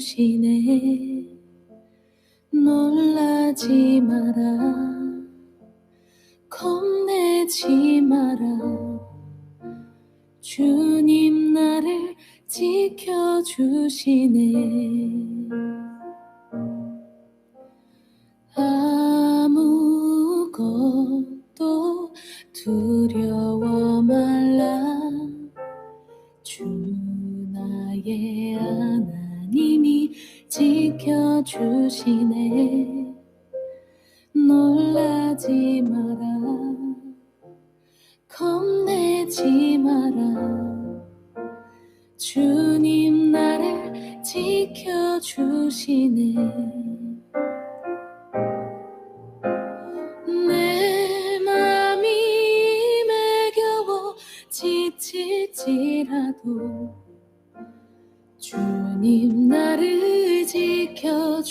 지켜주시네. 놀라지 마라, 겁내지 마라. 주님 나를 지켜주시네. 아무것도 두려워 말라. 주 나의 하나님이 지켜주시네. 놀라지 마라, 겁내지 마라. 주님 나를 지켜주시네. 내 맘이 매겨워 지칠지라도 주님 나를 지켜주시네.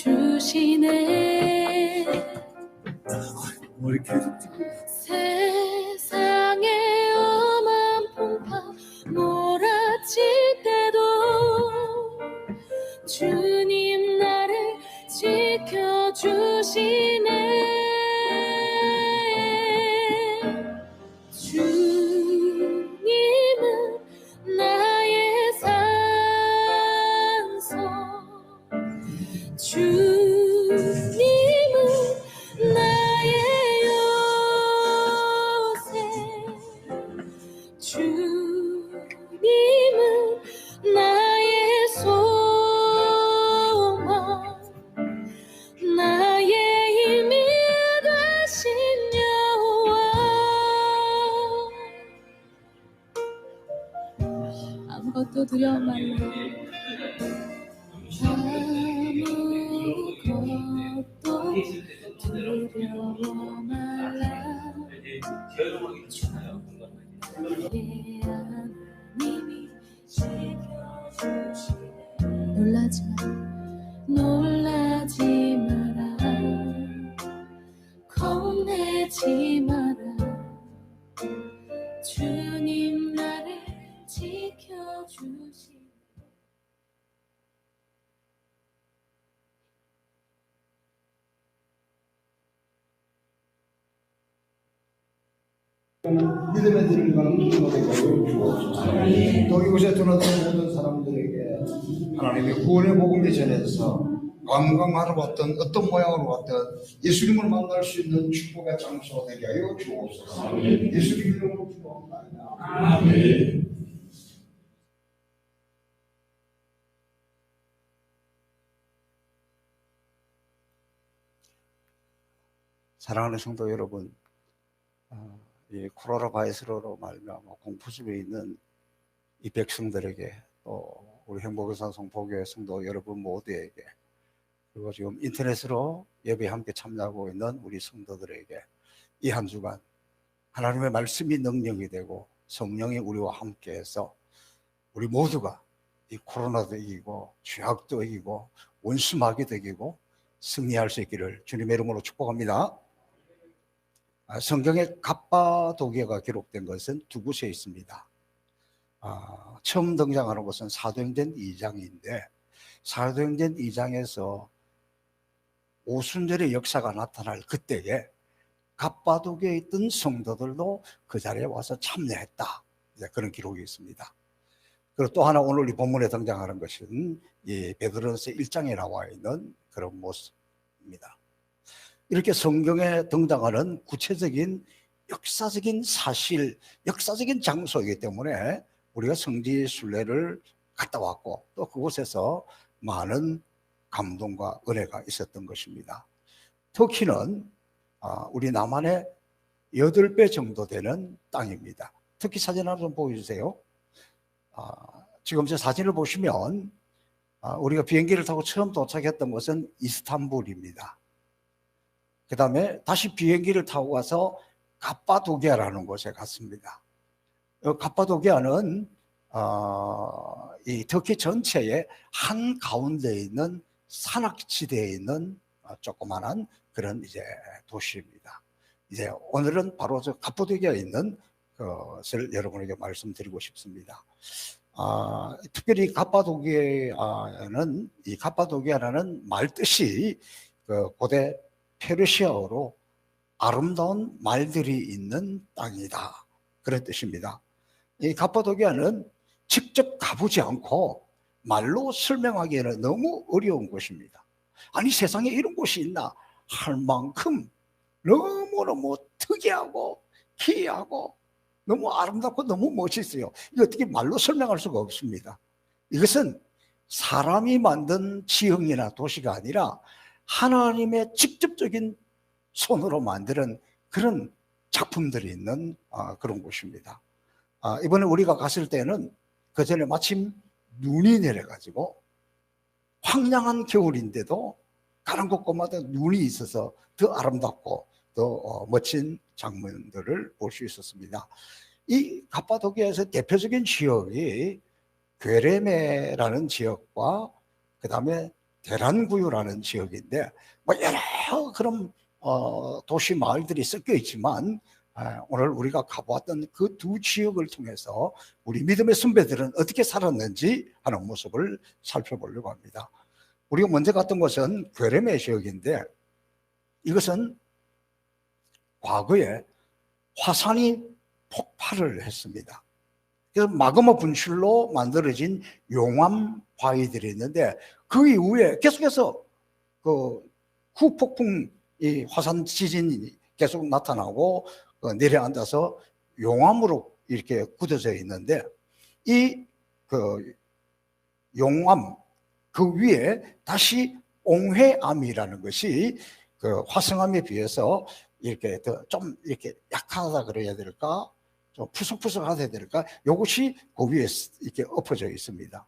세상에 엄한 풍파 몰아칠 때도 주님 나를 지켜주시네. 주님은 나의 산소, 주님은 나의 요새, 주님은 나의 소망, 나의 힘이 되신 여호와. 아무것도 두려워 말라, 아무것도 두려워 말라. 주의 하나님이 지켜주시네. 놀라지 마라, 놀라지 마라, 겁내지 마라. 주님 나를 지켜주시네. 믿음의 들어가는 주님에게 주옵소서. 또 이곳에 들어왔던 모든 사람들에게 하나님의 구원의 복음을 전해서 관광하러 왔던 어떤 모양으로 왔던 예수님을 만날 수 있는 축복의 장소가 되게 하여 주옵소서. 예수님 이름으로 축복합니다. 아멘. 사랑하는 성도 여러분, 이 코로나 바이러스로 말미암아 공포심에 있는 이 백성들에게, 또 우리 행복의사 성포교회 성도 여러분 모두에게, 그리고 지금 인터넷으로 예배에 함께 참여하고 있는 우리 성도들에게 이 한 주간 하나님의 말씀이 능력이 되고 성령이 우리와 함께해서 우리 모두가 이 코로나도 이기고 죄악도 이기고 원수마귀도 이기고 승리할 수 있기를 주님의 이름으로 축복합니다. 성경에 갑바도기가 기록된 것은 두 곳에 있습니다. 처음 등장하는 것은 사도행전 2장인데, 사도행전 2장에서 오순절의 역사가 나타날 그때에 갑바도기에 있던 성도들도 그 자리에 와서 참여했다, 그런 기록이 있습니다. 그리고 또 하나 오늘 이 본문에 등장하는 것은 이 베드로전서 1장에 나와 있는 그런 모습입니다. 이렇게 성경에 등장하는 구체적인 역사적인 사실, 역사적인 장소이기 때문에 우리가 성지 순례를 갔다 왔고, 또 그곳에서 많은 감동과 은혜가 있었던 것입니다. 터키는 우리 남한의 8배 정도 되는 땅입니다. 터키 사진 하나 좀 보여주세요. 지금 저 사진을 보시면 우리가 비행기를 타고 처음 도착했던 곳은 이스탄불입니다. 그 다음에 다시 비행기를 타고 가서 갑바도기아라는 곳에 갔습니다. 갑바도기아는 이 터키 전체의 한 가운데 있는 산악지대에 있는 조그만한 그런 이제 도시입니다. 이제 오늘은 바로 저 갑바도기아에 있는 것을 여러분에게 말씀드리고 싶습니다. 특별히 가파도기아라는 말 뜻이 그 고대 페르시아어로 아름다운 말들이 있는 땅이다, 그런 뜻입니다. 이 가파도기아는 직접 가보지 않고 말로 설명하기에는 너무 어려운 곳입니다. 아니, 세상에 이런 곳이 있나 할 만큼 너무너무 특이하고 기이하고 너무 아름답고 너무 멋있어요. 이거 어떻게 말로 설명할 수가 없습니다. 이것은 사람이 만든 지형이나 도시가 아니라 하나님의 직접적인 손으로 만드는 그런 작품들이 있는 그런 곳입니다. 이번에 우리가 갔을 때는 그 전에 마침 눈이 내려가지고 황량한 겨울인데도 가는 곳곳마다 눈이 있어서 더 아름답고 더 멋진 장면들을 볼 수 있었습니다. 이 가파도기아에서 대표적인 지역이 괴레메라는 지역과 그 다음에 데란구유라는 지역인데, 뭐 여러 그런 도시 마을들이 섞여 있지만, 오늘 우리가 가보았던 그 두 지역을 통해서 우리 믿음의 선배들은 어떻게 살았는지 하는 모습을 살펴보려고 합니다. 우리가 먼저 갔던 곳은 괴레메 지역인데, 이것은 과거에 화산이 폭발을 했습니다. 그래서 마그마 분출로 만들어진 용암 바위들이 있는데, 그 이후에 계속해서 그 후폭풍, 이 화산 지진이 계속 나타나고 내려앉아서 용암으로 이렇게 굳어져 있는데, 이 그 용암 그 위에 다시 옹회암이라는 것이 그 화성암에 비해서 이렇게 좀 이렇게 약하다 그래야 될까, 좀 푸석푸석하다 해야 될까, 이것이 그 위에 이렇게 엎어져 있습니다.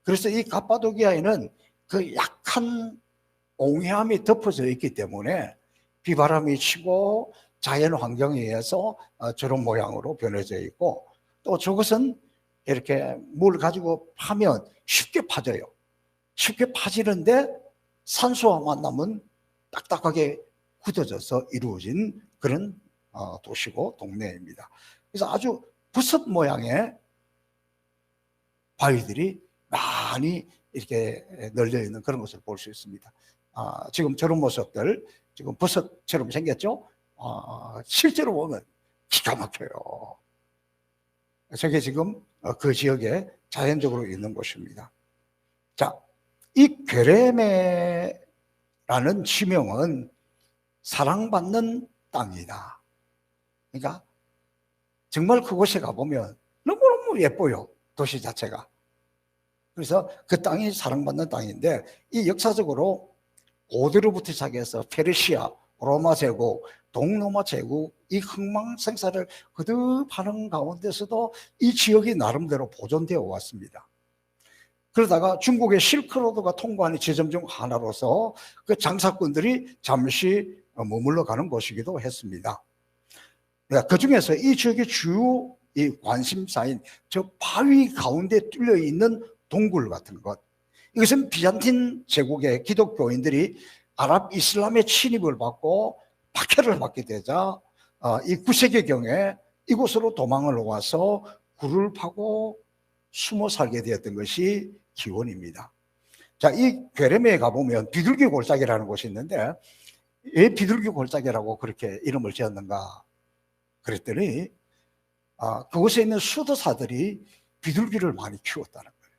그래서 이 가파도기아에는 그 약한 옹회암이 덮어져 있기 때문에 비바람이 치고 자연 환경에 의해서 저런 모양으로 변해져 있고, 또 저것은 이렇게 물 가지고 파면 쉽게 파져요. 쉽게 파지는데 산소와 만나면 딱딱하게 굳어져서 이루어진 그런 도시고 동네입니다. 그래서 아주 버섯 모양의 바위들이 많이 이렇게 널려 있는 그런 것을 볼 수 있습니다. 지금 저런 모습들, 지금 버섯처럼 생겼죠? 실제로 보면 기가 막혀요. 저게 지금 그 지역에 자연적으로 있는 곳입니다. 자, 이 괴레메라는 지명은 사랑받는 땅이다. 그러니까 정말 그곳에 가보면 너무너무 예뻐요, 도시 자체가. 그래서 그 땅이 사랑받는 땅인데, 이 역사적으로 고대로부터 시작해서 페르시아, 로마 제국, 동로마 제국, 이 흥망생사를 거듭하는 가운데서도 이 지역이 나름대로 보존되어 왔습니다. 그러다가 중국의 실크로드가 통과하는 지점 중 하나로서 그 장사꾼들이 잠시 머물러 가는 곳이기도 했습니다. 그 중에서 이 지역의 주요 이 관심사인 저 바위 가운데 뚫려 있는 동굴 같은 것, 이것은 비잔틴 제국의 기독교인들이 아랍 이슬람의 침입을 받고 박해를 받게 되자 이 9세기경에 이곳으로 도망을 와서 굴을 파고 숨어 살게 되었던 것이 기원입니다. 자, 이 괴레메에 가보면 비둘기 골짜기라는 곳이 있는데, 왜 비둘기 골짜기라고 그렇게 이름을 지었는가 그랬더니 그곳에 있는 수도사들이 비둘기를 많이 키웠다는 거예요.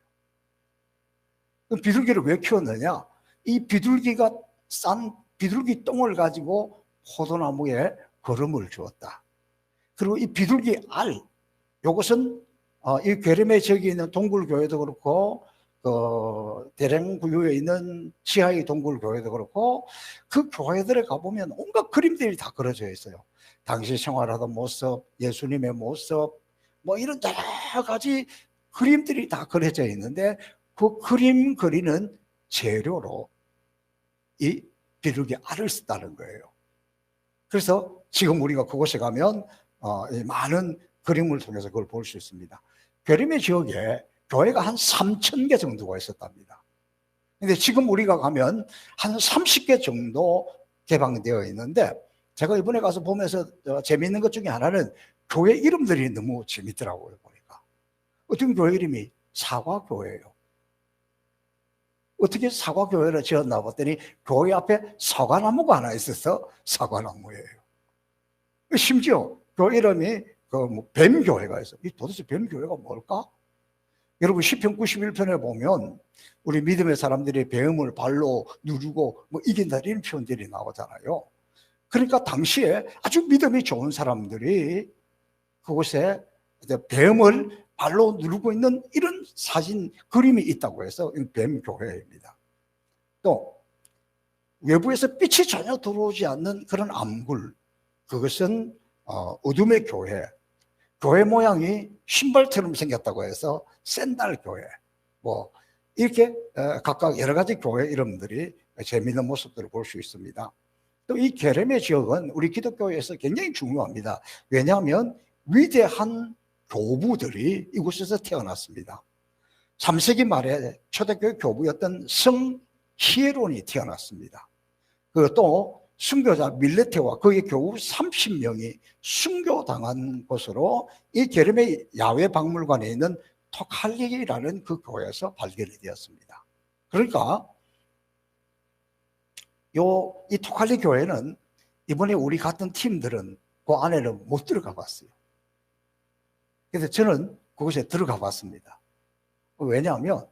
그럼 비둘기를 왜 키웠느냐? 이 비둘기가 싼 비둘기 똥을 가지고 포도나무에 거름을 주었다. 그리고 이 비둘기 알, 이것은 이 괴레메 지역에 있는 동굴교회도 그렇고 대랭구유에 있는 지하의 동굴교회도 그렇고 그 교회들에 가보면 온갖 그림들이 다 그려져 있어요. 당시 생활하던 모습, 예수님의 모습, 뭐 이런 여러 가지 그림들이 다 그려져 있는데, 그 그림 그리는 재료로 이 비둘기 알을 썼다는 거예요. 그래서 지금 우리가 그곳에 가면 많은 그림을 통해서 그걸 볼 수 있습니다. 괴레메 지역에 교회가 한 3,000개 정도가 있었답니다. 근데 지금 우리가 가면 한 30개 정도 개방되어 있는데, 제가 이번에 가서 보면서 재미있는 것 중에 하나는 교회 이름들이 너무 재밌더라고요, 보니까. 어떤 교회 이름이 사과교회예요. 어떻게 사과교회를 지었나 봤더니 교회 앞에 사과나무가 하나 있어서 사과나무예요. 심지어 교회 이름이 뱀교회가 있어요. 도대체 뱀교회가 뭘까? 여러분 시편 91편에 보면 우리 믿음의 사람들이 뱀을 발로 누르고 이긴다 이런 표현들이 나오잖아요. 그러니까 당시에 아주 믿음이 좋은 사람들이 그곳에 뱀을 발로 누르고 있는 이런 사진 그림이 있다고 해서 뱀교회입니다. 또 외부에서 빛이 전혀 들어오지 않는 그런 암굴, 그것은 어둠의 교회. 교회 모양이 신발처럼 생겼다고 해서 샌달교회, 이렇게 각각 여러 가지 교회 이름들이 재미있는 모습들을 볼 수 있습니다. 또 이 게레메 지역은 우리 기독교에서 굉장히 중요합니다. 왜냐하면 위대한 교부들이 이곳에서 태어났습니다. 3세기 말에 초대교회 교부였던 성 히에론이 태어났습니다. 또 순교자 밀레테와 그의 교우 30명이 순교당한 곳으로 이 게르메 야외 박물관에 있는 토칼리라는 그 교회에서 발견이 되었습니다. 그러니까 이 토칼리 교회는 이번에 우리 같은 팀들은 그 안에는 못 들어가 봤어요. 그래서 저는 그곳에 들어가 봤습니다. 왜냐하면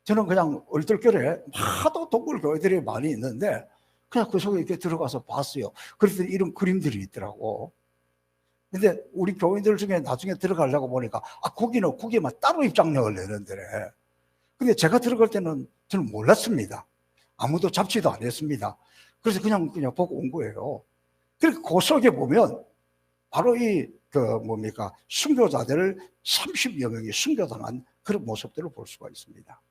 저는 그냥 얼떨결에 하도 동굴 교회들이 많이 있는데 그냥 그 속에 이렇게 들어가서 봤어요. 그랬더니 이런 그림들이 있더라고. 근데 우리 교인들 중에 나중에 들어가려고 보니까 거기만 따로 입장료를 내는데, 근데 제가 들어갈 때는 저는 몰랐습니다. 아무도 잡지도 안 했습니다. 그래서 그냥 보고 온 거예요. 그래서 그 속에 보면 바로 순교자들 30여 명이 순교당한 그런 모습들을 볼 수가 있습니다.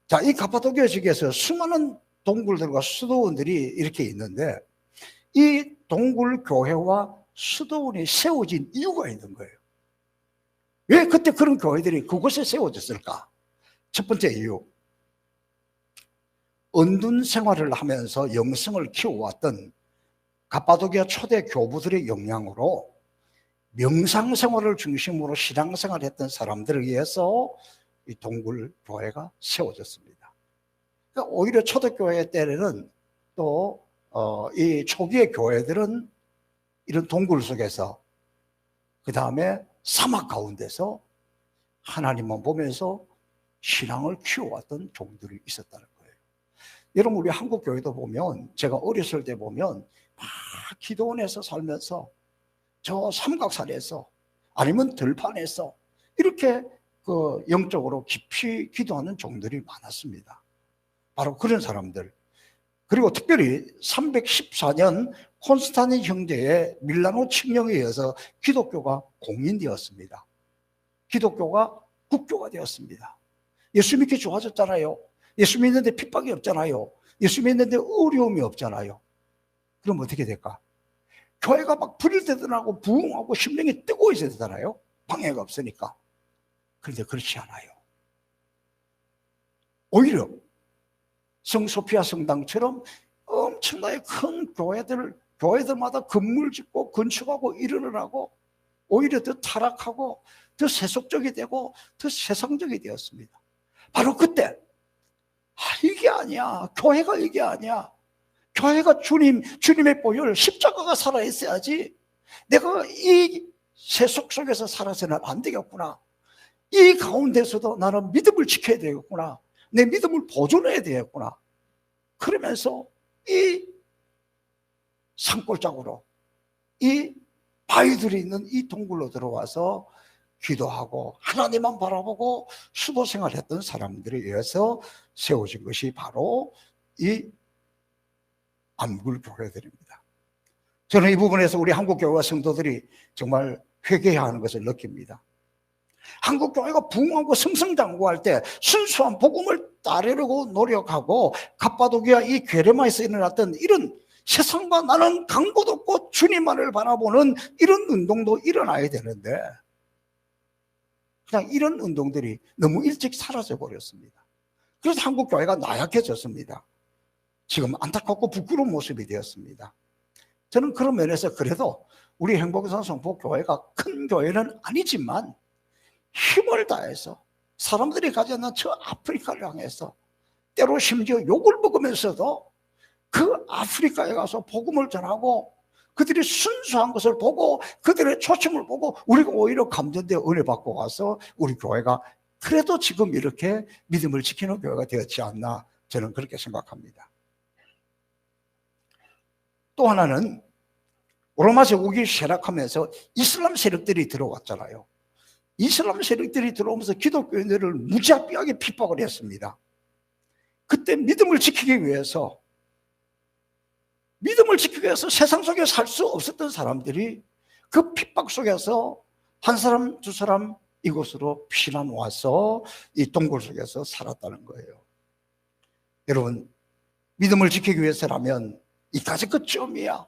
자, 이 가파도키아 지역에서 수많은 동굴들과 수도원들이 이렇게 있는데 이 동굴 교회와 수도원이 세워진 이유가 있는 거예요. 왜 그때 그런 교회들이 그곳에 세워졌을까? 첫 번째 이유, 은둔 생활을 하면서 영성을 키워왔던 가파도키아 초대 교부들의 영향으로 명상 생활을 중심으로 신앙생활을 했던 사람들에 의해서 이 동굴 교회가 세워졌습니다. 그러니까 오히려 초대교회 때는 또 이 초기의 교회들은 이런 동굴 속에서, 그 다음에 사막 가운데서 하나님만 보면서 신앙을 키워왔던 종들이 있었다는 거예요. 여러분, 우리 한국 교회도 보면, 제가 어렸을 때 보면 막 기도원에서 살면서 저 삼각산에서 아니면 들판에서 이렇게 영적으로 깊이 기도하는 종들이 많았습니다. 바로 그런 사람들. 그리고 특별히 314년 콘스탄틴 형제의 밀라노 칙령에 의해서 기독교가 공인되었습니다. 기독교가 국교가 되었습니다. 예수 믿기 좋아졌잖아요. 예수 믿는데 핍박이 없잖아요. 예수 믿는데 어려움이 없잖아요. 그럼 어떻게 될까? 교회가 막 불일 때든하고 부흥하고 심령이 뜨고 있어야 되잖아요. 방해가 없으니까. 그런데 그렇지 않아요. 오히려 성소피아 성당처럼 엄청나게 큰 교회들마다 건물 짓고 건축하고 이르느라고 오히려 더 타락하고 더 세속적이 되고 더 세상적이 되었습니다. 바로 그때 이게 아니야. 교회가 이게 아니야. 교회가 주님의 보혈 십자가가 살아있어야지. 내가 이 세속 속에서 살아서는 안 되겠구나. 이 가운데서도 나는 믿음을 지켜야 되겠구나. 내 믿음을 보존해야 되겠구나. 그러면서 이 산골짜기로 이 바위들이 있는 이 동굴로 들어와서 기도하고 하나님만 바라보고 수도생활했던 사람들에 의해서 세워진 것이 바로 이 암굴 교회들입니다. 저는 이 부분에서 우리 한국교회와 성도들이 정말 회개해야 하는 것을 느낍니다. 한국교회가 부흥하고 승승장구할 때 순수한 복음을 따르려고 노력하고 가파도키아 이 괴레마에서 일어났던 이런 세상과 나는 강도 없고 주님만을 바라보는 이런 운동도 일어나야 되는데 그냥 이런 운동들이 너무 일찍 사라져 버렸습니다. 그래서 한국교회가 나약해졌습니다. 지금 안타깝고 부끄러운 모습이 되었습니다. 저는 그런 면에서 그래도 우리 행복산 성포교회가 큰 교회는 아니지만 힘을 다해서 사람들이 가졌는 저 아프리카를 향해서 때로 심지어 욕을 먹으면서도 그 아프리카에 가서 복음을 전하고 그들이 순수한 것을 보고 그들의 초심을 보고 우리가 오히려 감전되어 은혜 받고 와서 우리 교회가 그래도 지금 이렇게 믿음을 지키는 교회가 되었지 않나 저는 그렇게 생각합니다. 또 하나는 로마 제국이 쇠락하면서 이슬람 세력들이 들어왔잖아요. 이슬람 세력들이 들어오면서 기독교인들을 무자비하게 핍박을 했습니다. 그때 믿음을 지키기 위해서 세상 속에 살 수 없었던 사람들이 그 핍박 속에서 한 사람 두 사람 이곳으로 피난 와서 이 동굴 속에서 살았다는 거예요. 여러분, 믿음을 지키기 위해서라면 이까지 끝쯤이야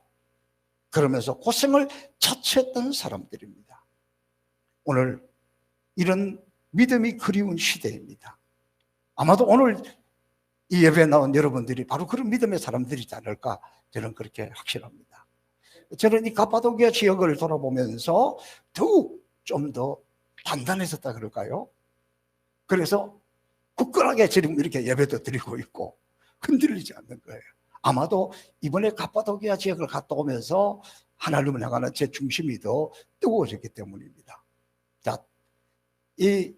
그러면서 고생을 자처했던 사람들입니다. 오늘 이런 믿음이 그리운 시대입니다. 아마도 오늘 이 예배에 나온 여러분들이 바로 그런 믿음의 사람들이지 않을까 저는 그렇게 확신합니다. 저는 이 가파도기아 지역을 돌아보면서 더욱 좀 더 단단해졌다 그럴까요? 그래서 굳건하게 지금 이렇게 예배도 드리고 있고 흔들리지 않는 거예요. 아마도 이번에 가파도기아 지역을 갔다 오면서 하나님을 향하는 제 중심이 더 뜨거워졌기 때문입니다. 자, 이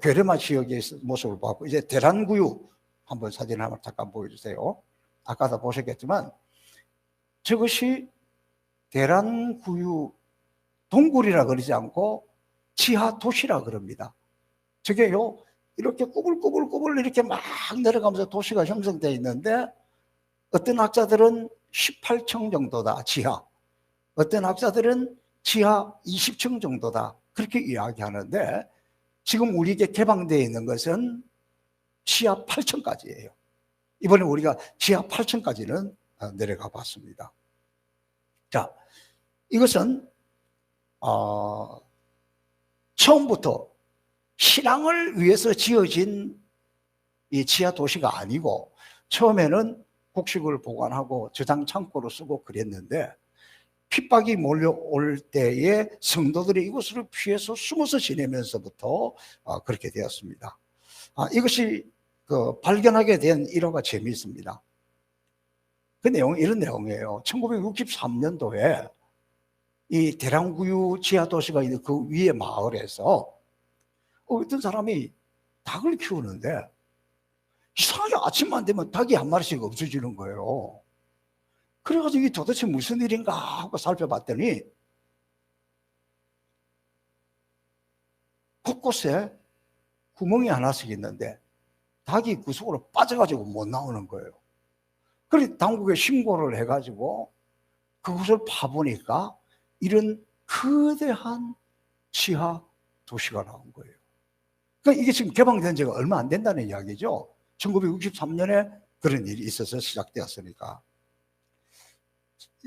괴레마 지역의 모습을 보고 이제 대란구유 한번 사진 한번 잠깐 보여주세요. 아까도 보셨겠지만 저것이 대란구유 동굴이라 그러지 않고 지하 도시라 그럽니다. 저게요 이렇게 꾸불꾸불꾸불 이렇게 막 내려가면서 도시가 형성되어 있는데 어떤 학자들은 18층 정도다 지하, 어떤 학자들은 지하 20층 정도다 그렇게 이야기하는데 지금 우리에게 개방되어 있는 것은 지하 8층까지예요. 이번에 우리가 지하 8층까지는 내려가 봤습니다. 자, 이것은 처음부터 신앙을 위해서 지어진 이 지하 도시가 아니고 처음에는 곡식을 보관하고 저장 창고로 쓰고 그랬는데 핍박이 몰려올 때에 성도들이 이곳을 피해서 숨어서 지내면서부터 그렇게 되었습니다. 이것이 발견하게 된 일화가 재미있습니다. 그 내용은 이런 내용이에요. 1963년도에 이 대란구유 지하도시가 있는 그 위에 마을에서 어떤 사람이 닭을 키우는데 이상하게 아침만 되면 닭이 한 마리씩 없어지는 거예요. 그래가지고 이게 도대체 무슨 일인가 하고 살펴봤더니 곳곳에 구멍이 하나씩 있는데 닭이 그 속으로 빠져가지고 못 나오는 거예요. 그래서 당국에 신고를 해가지고 그곳을 파보니까 이런 거대한 지하 도시가 나온 거예요. 그러니까 이게 지금 개방된 지가 얼마 안 된다는 이야기죠. 1963년에 그런 일이 있어서 시작되었으니까.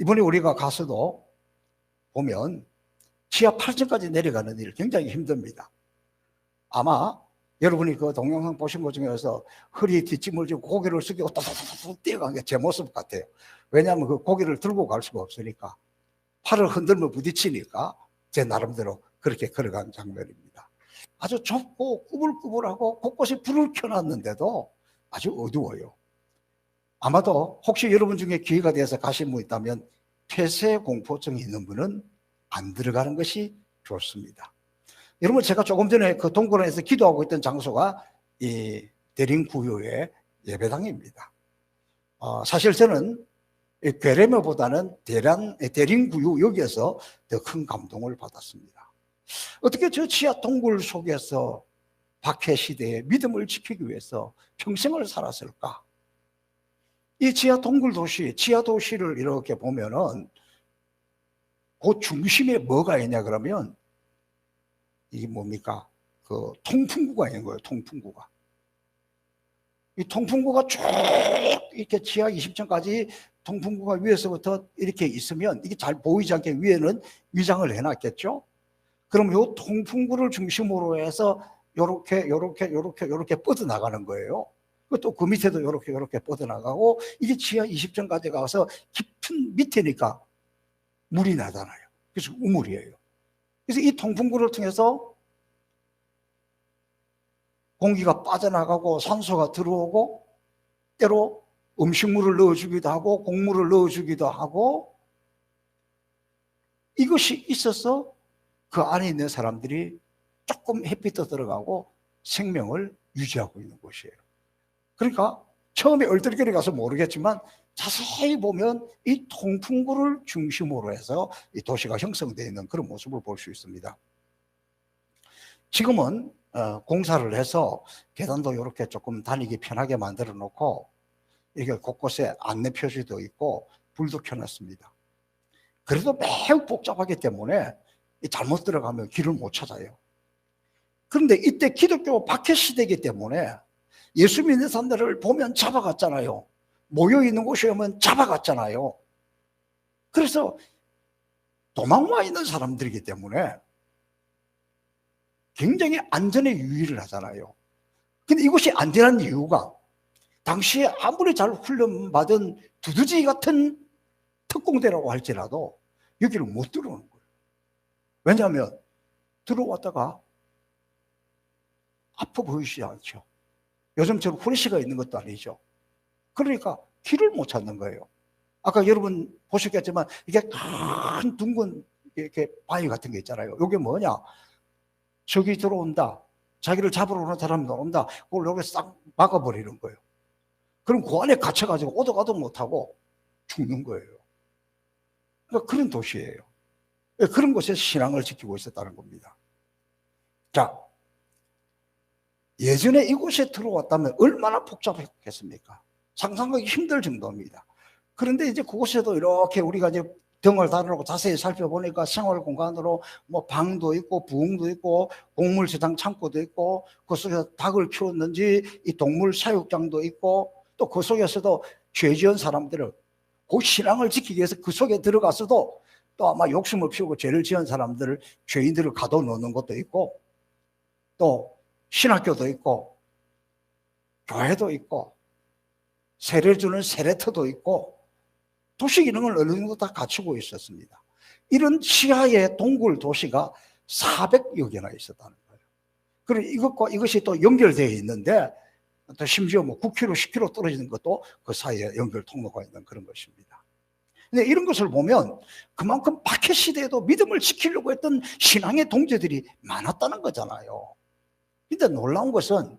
이번에 우리가 가서도 보면 지하 8층까지 내려가는 일 굉장히 힘듭니다. 아마 여러분이 그 동영상 보신 것 중에서 허리 뒷짐을 지고 고개를 숙이고 뚝뚝뚝 뛰어간 게 제 모습 같아요. 왜냐하면 그 고개를 들고 갈 수가 없으니까 팔을 흔들며 부딪히니까 제 나름대로 그렇게 걸어간 장면입니다. 아주 좁고 꾸불꾸불하고 곳곳에 불을 켜놨는데도 아주 어두워요. 아마도 혹시 여러분 중에 기회가 돼서 가신 분 있다면 폐쇄공포증이 있는 분은 안 들어가는 것이 좋습니다. 여러분, 제가 조금 전에 그 동굴원에서 기도하고 있던 장소가 이 대림구유의 예배당입니다. 사실 저는 괴레모보다는 대림구유 여기에서 더 큰 감동을 받았습니다. 어떻게 저 지하 동굴 속에서 박해 시대에 믿음을 지키기 위해서 평생을 살았을까? 이 지하 동굴 도시, 지하 도시를 이렇게 보면은 그 중심에 뭐가 있냐 그러면 이게 뭡니까? 그 통풍구가 있는 거예요. 통풍구가. 이 통풍구가 쭉 이렇게 지하 20층까지 통풍구가 위에서부터 이렇게 있으면 이게 잘 보이지 않게 위에는 위장을 해놨겠죠? 그럼 이 통풍구를 중심으로 해서 요렇게 뻗어나가는 거예요. 또 그 밑에도 요렇게 뻗어나가고 이게 지하 20층까지 가서 깊은 밑에니까 물이 나잖아요. 그래서 우물이에요. 그래서 이 통풍구를 통해서 공기가 빠져나가고 산소가 들어오고 때로 음식물을 넣어주기도 하고 곡물을 넣어주기도 하고 이것이 있어서 그 안에 있는 사람들이 조금 햇빛도 들어가고 생명을 유지하고 있는 곳이에요. 그러니까 처음에 얼떨결에 가서 모르겠지만 자세히 보면 이 통풍구를 중심으로 해서 이 도시가 형성되어 있는 그런 모습을 볼 수 있습니다. 지금은 공사를 해서 계단도 이렇게 조금 다니기 편하게 만들어 놓고 이렇게 곳곳에 안내 표시도 있고 불도 켜놨습니다. 그래도 매우 복잡하기 때문에 잘못 들어가면 길을 못 찾아요. 그런데 이때 기독교 박해 시대이기 때문에 예수 믿는 사람들을 보면 잡아갔잖아요. 모여있는 곳에 오면 잡아갔잖아요. 그래서 도망와 있는 사람들이기 때문에 굉장히 안전에 유의를 하잖아요. 근데 이것이 안전한 이유가 당시에 아무리 잘 훈련받은 두두지 같은 특공대라고 할지라도 여기를 못 들어오는 거예요. 왜냐하면 들어왔다가 아파 보이지 않죠. 요즘처럼 후레쉬가 있는 것도 아니죠. 그러니까 길을 못 찾는 거예요. 아까 여러분 보셨겠지만 이게 큰 둥근 이렇게 바위 같은 게 있잖아요. 이게 뭐냐? 적이 들어온다. 자기를 잡으러 오는 사람이 나온다. 그걸 여기 싹 막아버리는 거예요. 그럼 그 안에 갇혀가지고 오도 가도 못하고 죽는 거예요. 그러니까 그런 도시예요. 그런 곳에서 신앙을 지키고 있었다는 겁니다. 자, 예전에 이곳에 들어왔다면 얼마나 복잡했겠습니까? 상상하기 힘들 정도입니다. 그런데 이제 그곳에도 이렇게 우리가 이제 등을 달아놓고 자세히 살펴보니까 생활 공간으로 뭐 방도 있고 부엌도 있고 곡물 저장 창고도 있고 그 속에서 닭을 키웠는지 이 동물 사육장도 있고 또 그 속에서도 죄 지은 사람들을 그 신앙을 지키기 위해서 그 속에 들어가서도 또 아마 욕심을 피우고 죄를 지은 사람들을 죄인들을 가둬놓는 것도 있고 또 신학교도 있고 교회도 있고 세례를 주는 세례터도 있고 도시 기능을 어느 정도 다 갖추고 있었습니다. 이런 시야의 동굴 도시가 400여 개나 있었다는 거예요. 그리고 이것과 이것이 또 연결되어 있는데 또 심지어 뭐 9km, 10km 떨어지는 것도 그 사이에 연결 통로가 있는 그런 것입니다. 근데 이런 것을 보면 그만큼 박해 시대에도 믿음을 지키려고 했던 신앙의 동지들이 많았다는 거잖아요. 근데 놀라운 것은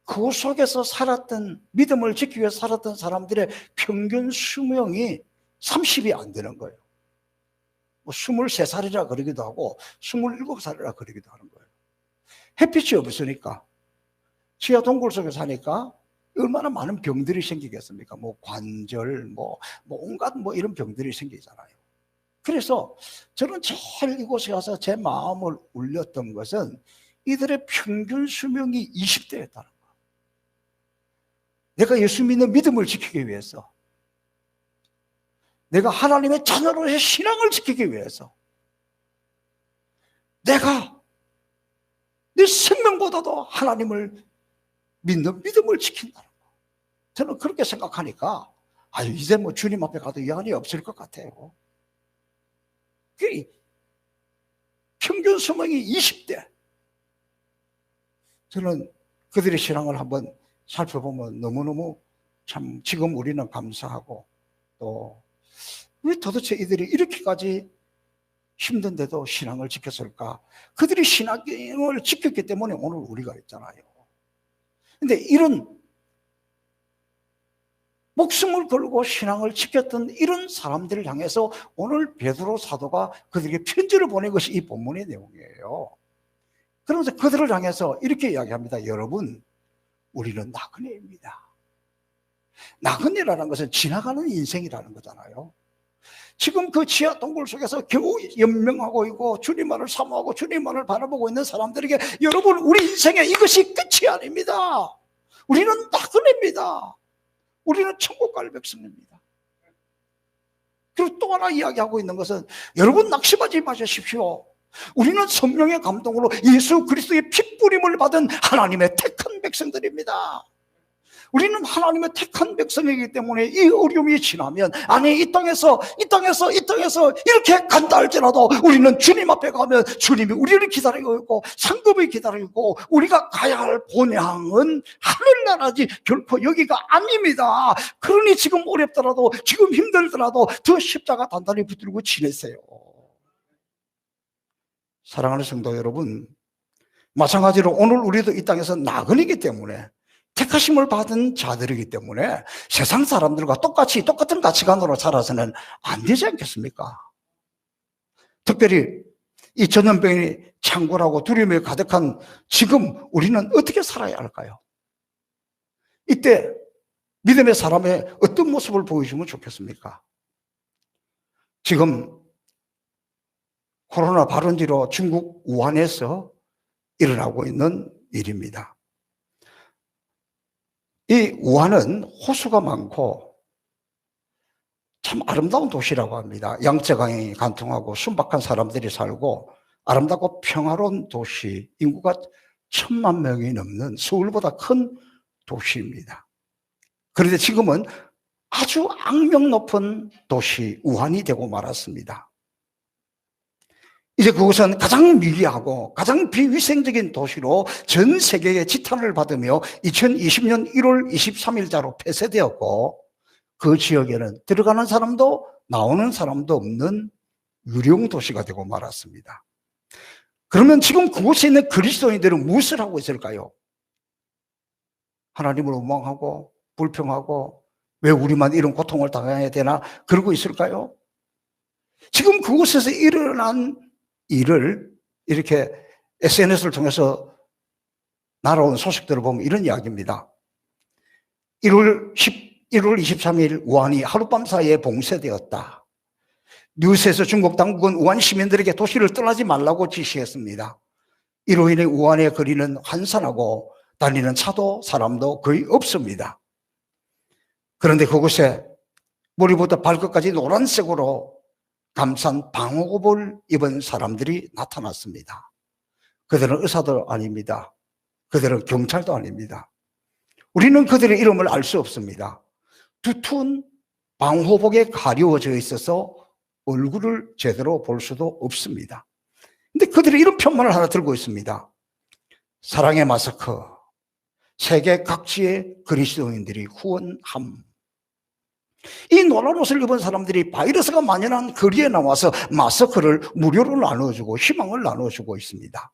그 속에서 살았던, 믿음을 지키기 위해 살았던 사람들의 평균 수명이 30이 안 되는 거예요. 뭐 23살이라 그러기도 하고 27살이라 그러기도 하는 거예요. 햇빛이 없으니까 지하 동굴 속에 사니까 얼마나 많은 병들이 생기겠습니까? 뭐 관절, 뭐 온갖 뭐 이런 병들이 생기잖아요. 그래서 저는 제일 이곳에 와서 제 마음을 울렸던 것은 이들의 평균 수명이 20대였다는 거예요. 내가 예수 믿는 믿음을 지키기 위해서, 내가 하나님의 자녀로의 신앙을 지키기 위해서, 내가 내 생명보다도 하나님을 믿는 믿음을 지킨다는 거. 저는 그렇게 생각하니까 이제 뭐 주님 앞에 가도 여한이 없을 것 같아요. 평균 수명이 20대. 저는 그들의 신앙을 한번 살펴보면 너무너무 참 지금 우리는 감사하고 또 왜 도대체 이들이 이렇게까지 힘든데도 신앙을 지켰을까? 그들이 신앙을 지켰기 때문에 오늘 우리가 있잖아요. 근데 이런 목숨을 걸고 신앙을 지켰던 이런 사람들을 향해서 오늘 베드로 사도가 그들에게 편지를 보낸 것이 이 본문의 내용이에요. 그러면서 그들을 향해서 이렇게 이야기합니다. 여러분, 우리는 나그네입니다. 나그네라는 것은 지나가는 인생이라는 거잖아요. 지금 그 지하 동굴 속에서 겨우 연명하고 있고 주님만을 사모하고 주님만을 바라보고 있는 사람들에게 여러분, 우리 인생에 이것이 끝이 아닙니다. 우리는 나그네입니다. 우리는 천국 갈 백성입니다. 그리고 또 하나 이야기하고 있는 것은 여러분, 낙심하지 마십시오. 우리는 성령의 감동으로 예수 그리스도의 피 뿌림을 받은 하나님의 택한 백성들입니다. 우리는 하나님의 택한 백성이기 때문에 이 어려움이 지나면, 아니 이 땅에서 이렇게 간다 할지라도 우리는 주님 앞에 가면 주님이 우리를 기다리고 있고 상급이 기다리고 있고, 우리가 가야 할 본향은 하늘나라지 결코 여기가 아닙니다. 그러니 지금 어렵더라도, 지금 힘들더라도 더 십자가 단단히 붙들고 지내세요. 사랑하는 성도 여러분, 마찬가지로 오늘 우리도 이 땅에서 나그네이기 때문에, 택하심을 받은 자들이기 때문에 세상 사람들과 똑같은 가치관으로 살아서는 안 되지 않겠습니까? 특별히 이 전염병이 창궐하고 두려움에 가득한 지금 우리는 어떻게 살아야 할까요? 이때 믿음의 사람의 어떤 모습을 보여주면 좋겠습니까? 지금 코로나 발원 뒤로 중국 우한에서 일어나고 있는 일입니다. 이 우한은 호수가 많고 참 아름다운 도시라고 합니다. 양쯔강이 관통하고 순박한 사람들이 살고 아름답고 평화로운 도시, 인구가 1,000만 명이 넘는 서울보다 큰 도시입니다. 그런데 지금은 아주 악명 높은 도시 우한이 되고 말았습니다. 이제 그곳은 가장 미개하고 가장 비위생적인 도시로 전 세계의 지탄을 받으며 2020년 1월 23일자로 폐쇄되었고, 그 지역에는 들어가는 사람도 나오는 사람도 없는 유령 도시가 되고 말았습니다. 그러면 지금 그곳에 있는 그리스도인들은 무엇을 하고 있을까요? 하나님을 원망하고 불평하고 왜 우리만 이런 고통을 당해야 되나 그러고 있을까요? 지금 그곳에서 일어난 일을 이렇게 SNS를 통해서 날아온 소식들을 보면 이런 이야기입니다. 1월 23일 우한이 하룻밤 사이에 봉쇄되었다. 뉴스에서 중국 당국은 우한 시민들에게 도시를 떠나지 말라고 지시했습니다. 이로 인해 우한의 거리는 환산하고 다니는 차도 사람도 거의 없습니다. 그런데 그곳에 머리부터 발끝까지 노란색으로 감싼 방호복을 입은 사람들이 나타났습니다. 그들은 의사도 아닙니다. 그들은 경찰도 아닙니다. 우리는 그들의 이름을 알 수 없습니다. 두툼 방호복에 가려워져 있어서 얼굴을 제대로 볼 수도 없습니다. 근데 그들이 이런 편만을 하나 들고 있습니다. 사랑의 마스크, 세계 각지의 그리스도인들이 후원함. 이 노란 옷을 입은 사람들이 바이러스가 만연한 거리에 나와서 마스크를 무료로 나눠주고 희망을 나눠주고 있습니다.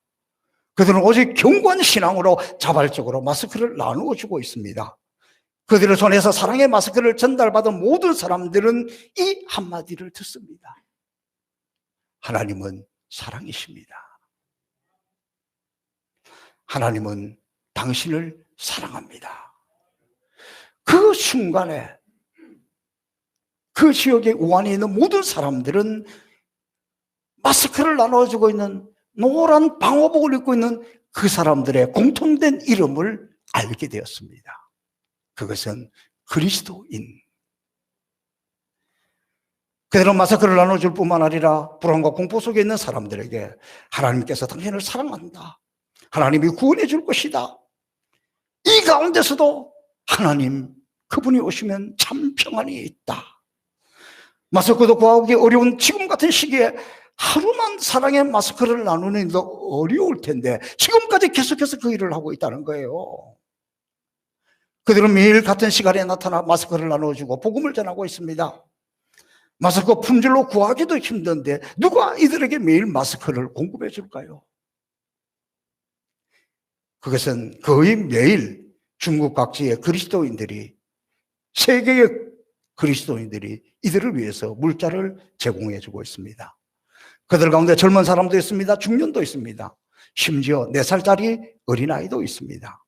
그들은 오직 견고한 신앙으로 자발적으로 마스크를 나누어주고 있습니다. 그들의 손에서 사랑의 마스크를 전달받은 모든 사람들은 이 한마디를 듣습니다. 하나님은 사랑이십니다. 하나님은 당신을 사랑합니다. 그 순간에 그 지역의 우한에 있는 모든 사람들은 마스크를 나눠주고 있는 노란 방호복을 입고 있는 그 사람들의 공통된 이름을 알게 되었습니다. 그것은 그리스도인. 그들은 마스크를 나눠줄 뿐만 아니라 불안과 공포 속에 있는 사람들에게 하나님께서 당신을 사랑한다, 하나님이 구원해 줄 것이다, 이 가운데서도 하나님 그분이 오시면 참 평안이 있다, 마스크도 구하기 어려운 지금 같은 시기에 하루만 사랑의 마스크를 나누는 게 어려울 텐데 지금까지 계속해서 그 일을 하고 있다는 거예요. 그들은 매일 같은 시간에 나타나 마스크를 나눠주고 복음을 전하고 있습니다. 마스크 품질로 구하기도 힘든데 누가 이들에게 매일 마스크를 공급해 줄까요? 그것은 거의 매일 중국 각지의 그리스도인들이, 세계의 그리스도인들이 이들을 위해서 물자를 제공해 주고 있습니다. 그들 가운데 젊은 사람도 있습니다. 중년도 있습니다. 심지어 4살짜리 어린아이도 있습니다.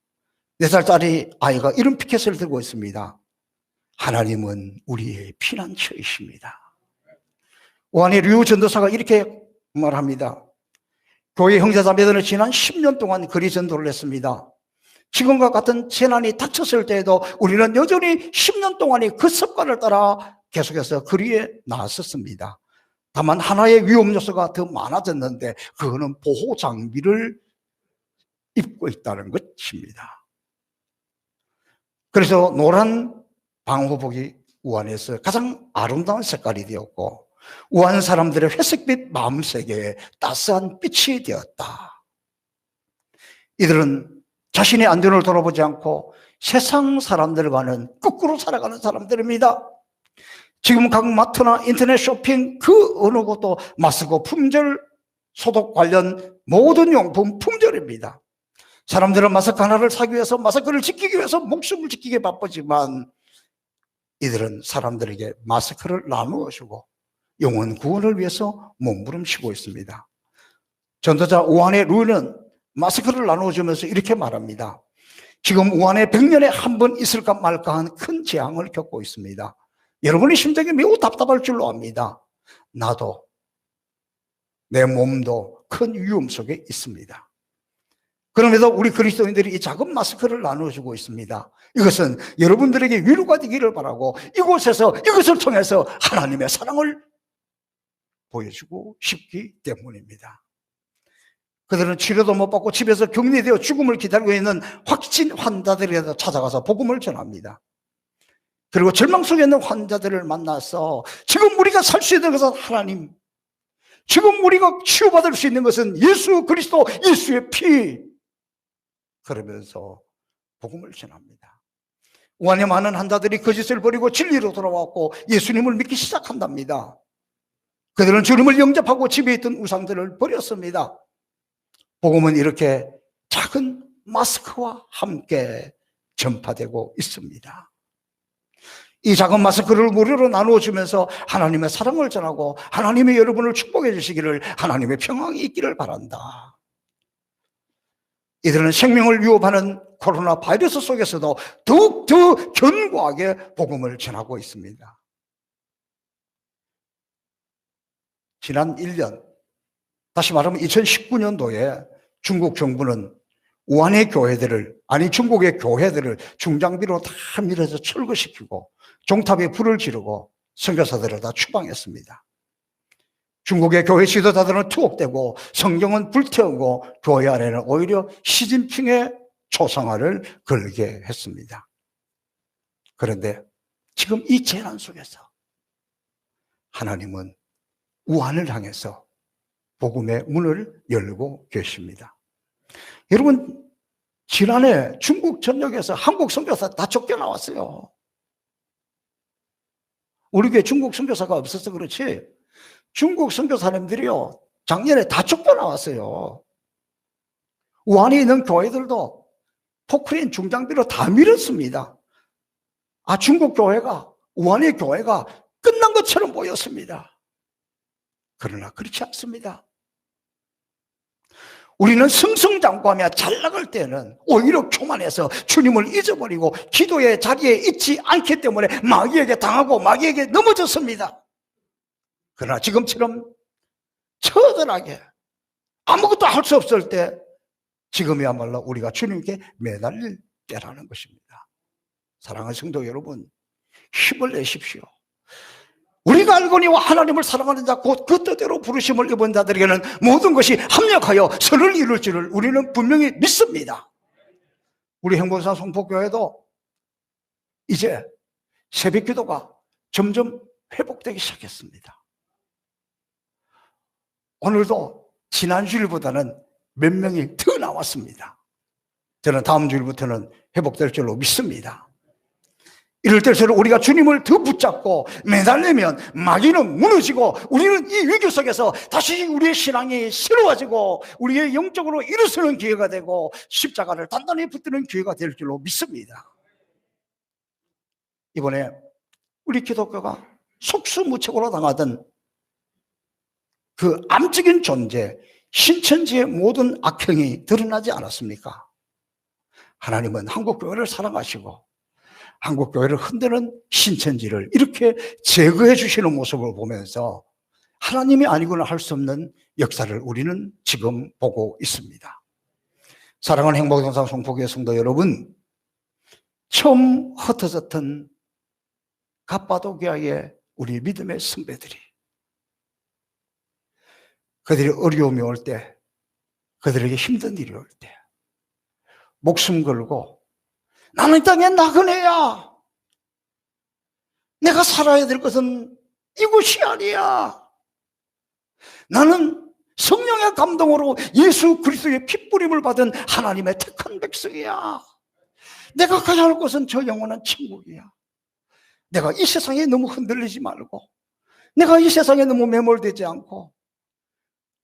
4살짜리 아이가 이런 피켓을 들고 있습니다. 하나님은 우리의 피난처이십니다. 우한의 류 전도사가 이렇게 말합니다. 교회 형제자매들은 지난 10년 동안 거리 전도를 했습니다. 지금과 같은 재난이 닥쳤을 때에도 우리는 여전히 10년 동안의 그 습관을 따라 계속해서 거리에 나섰습니다. 다만 하나의 위험 요소가 더 많아졌는데 그거는 보호 장비를 입고 있다는 것입니다. 그래서 노란 방호복이 우한에서 가장 아름다운 색깔이 되었고, 우한 사람들의 회색빛 마음세계에 따스한 빛이 되었다. 이들은 자신의 안전을 돌아보지 않고 세상 사람들과는 거꾸로 살아가는 사람들입니다. 지금 각 마트나 인터넷 쇼핑 그 어느 곳도 마스크 품절, 소독 관련 모든 용품 품절입니다. 사람들은 마스크 하나를 사기 위해서, 마스크를 지키기 위해서 목숨을 지키기에 바쁘지만 이들은 사람들에게 마스크를 나누어 주고 영혼 구원을 위해서 몸부림치고 있습니다. 전도자 우한의 루이는 마스크를 나누어 주면서 이렇게 말합니다. 지금 우한에 100년에 한 번 있을까 말까 한 큰 재앙을 겪고 있습니다. 여러분의 심정이 매우 답답할 줄로 압니다. 나도, 내 몸도 큰 위험 속에 있습니다. 그럼에도 우리 그리스도인들이 이 작은 마스크를 나눠주고 있습니다. 이것은 여러분들에게 위로가 되기를 바라고 이곳에서, 이것을 통해서 하나님의 사랑을 보여주고 싶기 때문입니다. 그들은 치료도 못 받고 집에서 격리되어 죽음을 기다리고 있는 확진 환자들에게 찾아가서 복음을 전합니다. 그리고 절망 속에 있는 환자들을 만나서 지금 우리가 살 수 있는 것은 하나님, 지금 우리가 치유받을 수 있는 것은 예수 그리스도, 예수의 피, 그러면서 복음을 전합니다. 우한의 많은 환자들이 거짓을 버리고 진리로 돌아왔고 예수님을 믿기 시작한답니다. 그들은 주님을 영접하고 집에 있던 우상들을 버렸습니다. 복음은 이렇게 작은 마스크와 함께 전파되고 있습니다. 이 작은 마스크를 무료로 나누어 주면서 하나님의 사랑을 전하고 하나님의 여러분을 축복해 주시기를, 하나님의 평강이 있기를 바란다. 이들은 생명을 위협하는 코로나 바이러스 속에서도 더욱더 견고하게 복음을 전하고 있습니다. 지난 1년, 다시 말하면 2019년도에 중국 정부는 우한의 교회들을, 아니 중국의 교회들을 중장비로 다 밀어서 철거시키고 종탑에 불을 지르고 선교사들을 다 추방했습니다. 중국의 교회 지도자들은 투옥되고 성경은 불태우고 교회 안에는 오히려 시진핑의 초상화를 걸게 했습니다. 그런데 지금 이 재난 속에서 하나님은 우한을 향해서 복음의 문을 열고 계십니다. 여러분, 지난해 중국 전역에서 한국 선교사 다 쫓겨나왔어요. 우리 교회 중국 선교사가 없어서 그렇지 중국 선교사님들이요 작년에 다 쫓겨나왔어요. 우한에 있는 교회들도 포크레인 중장비로 다 밀었습니다. 중국 교회가, 우한의 교회가 끝난 것처럼 보였습니다. 그러나 그렇지 않습니다. 우리는 승승장구하며 잘 나갈 때는 오히려 교만해서 주님을 잊어버리고 기도의 자리에 있지 않기 때문에 마귀에게 당하고 마귀에게 넘어졌습니다. 그러나 지금처럼 처절하게 아무것도 할 수 없을 때 지금이야말로 우리가 주님께 매달릴 때라는 것입니다. 사랑하는 성도 여러분, 힘을 내십시오. 우리가 알거니와 하나님을 사랑하는 자 곧 그 뜻대로 부르심을 입은 자들에게는 모든 것이 합력하여 선을 이룰 줄을 우리는 분명히 믿습니다. 우리 행복산 성포교회도 이제 새벽 기도가 점점 회복되기 시작했습니다. 오늘도 지난 주일보다는 몇 명이 더 나왔습니다. 저는 다음 주일부터는 회복될 줄로 믿습니다. 이럴 때일수록 우리가 주님을 더 붙잡고 매달리면 마귀는 무너지고 우리는 이 위기 속에서 다시 우리의 신앙이 새로워지고 우리의 영적으로 일어서는 기회가 되고 십자가를 단단히 붙드는 기회가 될 줄로 믿습니다. 이번에 우리 기독교가 속수무책으로 당하던 그 암적인 존재, 신천지의 모든 악행이 드러나지 않았습니까? 하나님은 한국교회를 사랑하시고 한국교회를 흔드는 신천지를 이렇게 제거해 주시는 모습을 보면서 하나님이 아니고는 할 수 없는 역사를 우리는 지금 보고 있습니다. 사랑하는 행복동산 성포교회 성도 여러분, 처음 흩어졌던 갑바도기아의 우리 믿음의 선배들이 그들이 어려움이 올 때, 그들에게 힘든 일이 올 때 목숨 걸고 나는 이 땅에 나그네야. 내가 살아야 될 것은 이곳이 아니야. 나는 성령의 감동으로 예수 그리스도의 핏부림을 받은 하나님의 택한 백성이야. 내가 가야 할 곳은 저 영원한 천국이야. 내가 이 세상에 너무 흔들리지 말고, 내가 이 세상에 너무 매몰되지 않고,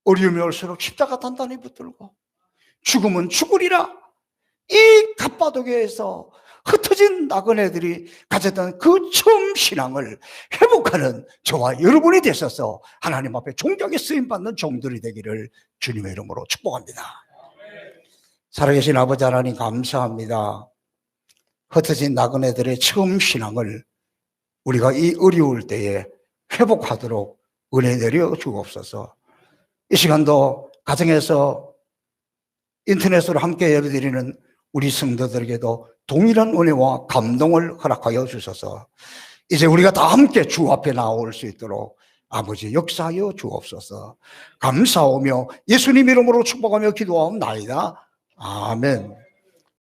어려움이 올수록 십자가 단단히 붙들고 죽으면 죽으리라. 이 갑바도교에서 흩어진 나그네들이 가졌던 그 처음 신앙을 회복하는 저와 여러분이 되셔서 하나님 앞에 존경에 쓰임받는 종들이 되기를 주님의 이름으로 축복합니다. 살아계신 아버지 하나님 감사합니다. 흩어진 나그네들의 처음 신앙을 우리가 이 어려울 때에 회복하도록 은혜 내려 주옵소서. 이 시간도 가정에서 인터넷으로 함께 예배드리는 우리 성도들에게도 동일한 은혜와 감동을 허락하여 주셔서 이제 우리가 다 함께 주 앞에 나올 수 있도록 아버지 역사하여 주옵소서. 감사하며 예수님 이름으로 축복하며 기도하옵나이다. 아멘.